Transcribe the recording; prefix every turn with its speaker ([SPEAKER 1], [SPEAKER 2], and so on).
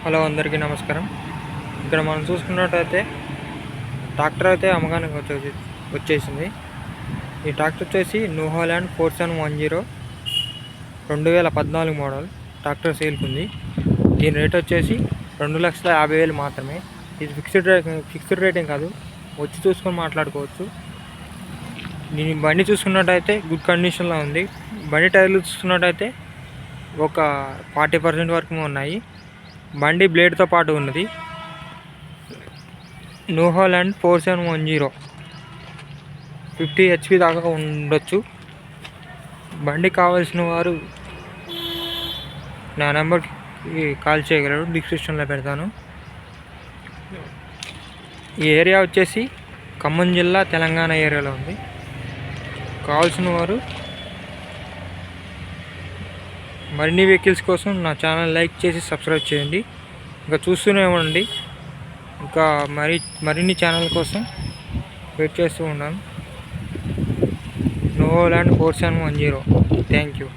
[SPEAKER 1] Hello అందరికీ నమస్కారం. ఇక్కడ మనం చూసుకున్నట్టయితే ట్రాక్టర్ అయితే అమ్మకానికి వచ్చేసింది. ఈ ట్రాక్టర్ వచ్చేసి న్యూ హాలాండ్ 4710 2014 మోడల్ ట్రాక్టర్ సేల్కి ఉంది. దీని రేట్ వచ్చేసి 2,50,000 మాత్రమే. ఇది ఫిక్స్డ్ రేటింగ్ కాదు, వచ్చి చూసుకొని మాట్లాడుకోవచ్చు. దీని బండి చూసుకున్నట్టయితే గుడ్ కండిషన్లో ఉంది. బండి టైర్లు చూసుకున్నట్టయితే ఒక 40% వరకు ఉన్నాయి. బండి బ్లేడ్తో పాటు ఉన్నది. న్యూ హాలాండ్ 4710 50 HP దాకా ఉండొచ్చు. బండి కావాల్సిన వారు నా నెంబర్కి కాల్ చేయగలరు, డిస్క్రిప్షన్లో పెడతాను. ఈ ఏరియా వచ్చేసి ఖమ్మం జిల్లా, తెలంగాణ ఏరియాలో ఉంది. కావాల్సిన వారు మరిన్ని వెహికల్స్ కోసం నా ఛానల్ లైక్ చేసి సబ్స్క్రైబ్ చేయండి. ఇంకా చూస్తూనే ఉండండి. ఇంకా మరిన్ని ఛానల్ కోసం వెయిట్ చేస్తూ ఉన్నాను. New Holland 4710. Thank you.